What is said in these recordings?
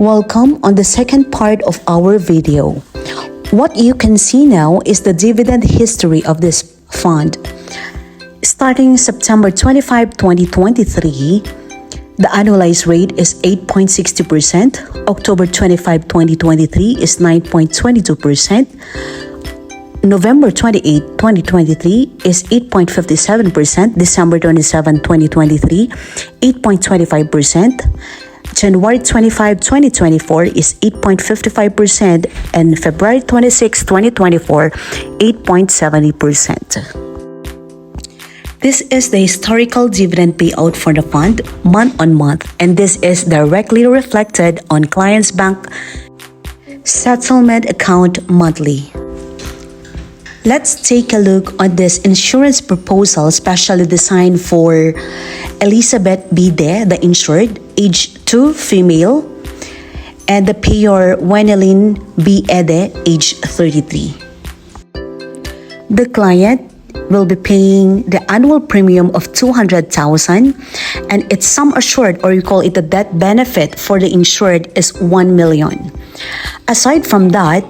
Welcome on the second part of our video. What you can see now is the dividend history of this fund. Starting September 25, 2023, the annualized rate is 8.60%. October 25, 2023 is 9.22%. November 28, 2023 is 8.57%. December 27, 2023, 8.25%. January 25, 2024 is 8.55%, and February 26, 2024, 8.70%. This is the historical dividend payout for the fund month on month, and this is directly reflected on clients' bank settlement account monthly. Let's take a look at this insurance proposal specially designed for Elizabeth B. De, the insured, age 2, female, and the payer Wenelin B. Ede, age 33. The client will be paying the annual premium of $200,000, and its sum assured, or you call it the death benefit for the insured, is $1 million. Aside from that,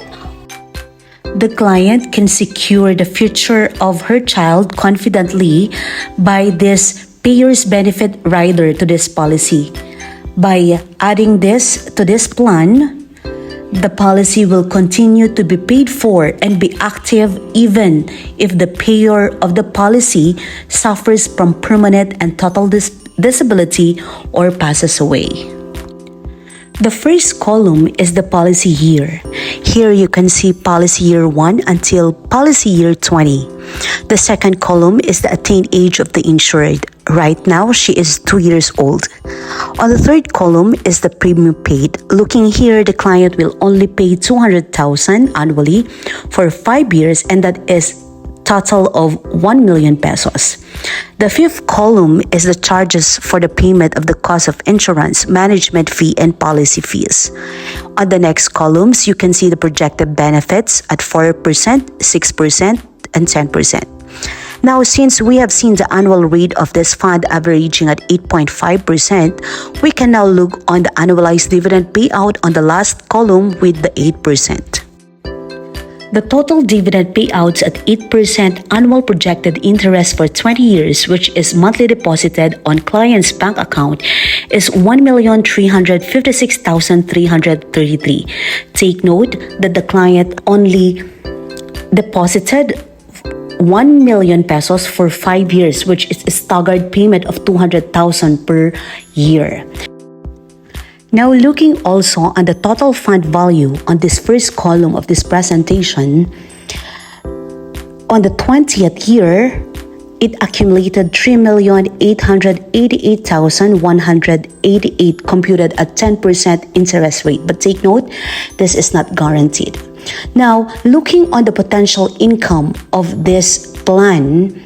the client can secure the future of her child confidently by this payer's benefit rider to this policy. By adding this to this plan, the policy will continue to be paid for and be active even if the payer of the policy suffers from permanent and total disability or passes away. The first column is the policy year. Here you can see policy year 1 until policy year 20. The second column is the attained age of the insured. Right now, she is 2 years old. On the third column is the premium paid. Looking here, the client will only pay $200,000 annually for 5 years, and that is total of 1 million pesos. The fifth column is the charges for the payment of the cost of insurance, management fee, and policy fees. On the next columns, you can see the projected benefits at 4%, 6%, and 10%. Now, since we have seen the annual rate of this fund averaging at 8.5%, we can now look on the annualized dividend payout on the last column with the 8%. The total dividend payouts at 8% annual projected interest for 20 years, which is monthly deposited on client's bank account, is 1,356,333. Take note that the client only deposited 1 million pesos for 5 years, which is a staggered payment of 200,000 per year. Now, looking also on the total fund value on this first column of this presentation, on the 20th year, it accumulated 3,888,188 computed at 10% interest rate. But take note, this is not guaranteed. Now, looking on the potential income of this plan,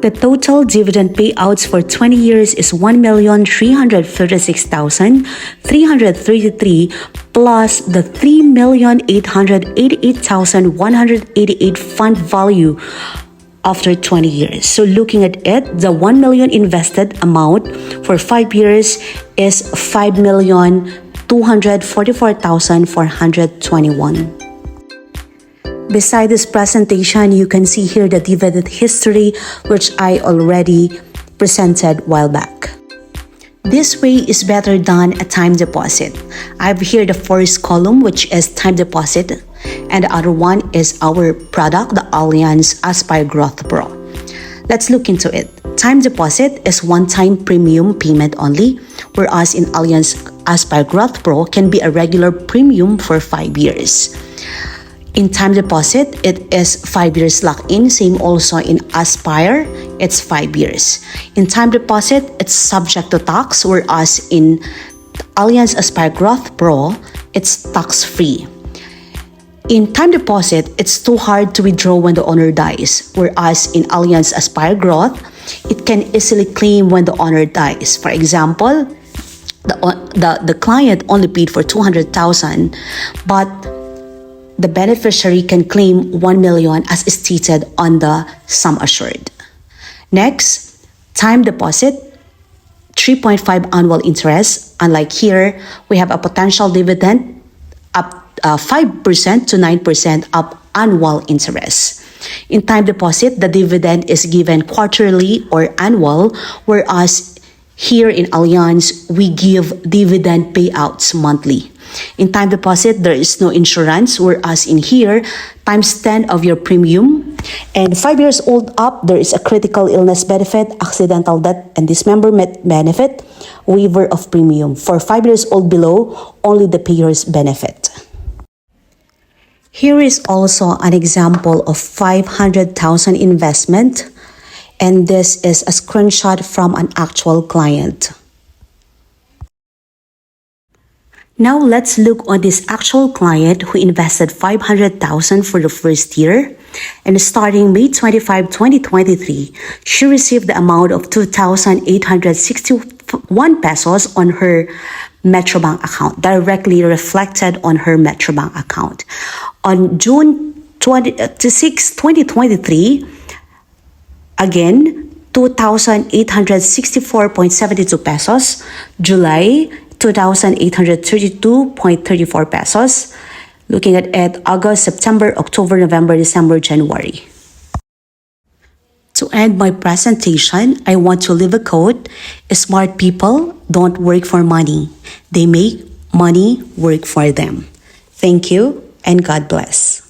the total dividend payouts for 20 years is 1,356,333 plus the 3,888,188 fund value after 20 years. So looking at it, the 1 million invested amount for 5 years is 5,244,421. Beside this presentation, you can see here the dividend history, which I already presented a while back. This way is better than a time deposit. I have here the first column, which is time deposit, and the other one is our product, the Allianz Azpire Growth Pro. Let's look into it. Time deposit is one-time premium payment only, whereas in Allianz Azpire Growth Pro can be a regular premium for 5 years. In time deposit, it is 5 years lock-in. Same also in Azpire, it's 5 years. In time deposit, it's subject to tax, whereas in Allianz Azpire Growth Pro, it's tax-free. In time deposit, it's too hard to withdraw when the owner dies, whereas in Allianz Azpire Growth, it can easily claim when the owner dies. For example, the client only paid for 200,000, but the beneficiary can claim 1 million as stated on the sum assured. Next, time deposit 3.5 annual interest. Unlike here, we have a potential dividend up 5% to 9% up annual interest. In time deposit, the dividend is given quarterly or annual, whereas here in Allianz, we give dividend payouts monthly. In time deposit, there is no insurance, whereas in here, times 10 of your premium. And 5 years old up, there is a critical illness benefit, accidental death and dismemberment benefit, waiver of premium. For 5 years old below, only the payers benefit. Here is also an example of 500,000 investment, and this is a screenshot from an actual client. Now let's look on this actual client who invested 500,000 for the first year, and starting May 25, 2023, she received the amount of 2,861 pesos on her Metrobank account, directly reflected on her Metrobank account. On June 26, 2023, again, 2,864.72 pesos. July, 2,832.34 pesos. Looking at it, August, September, October, November, December, January. To end my presentation, I want to leave a quote: smart people don't work for money. They make money work for them. Thank you and God bless.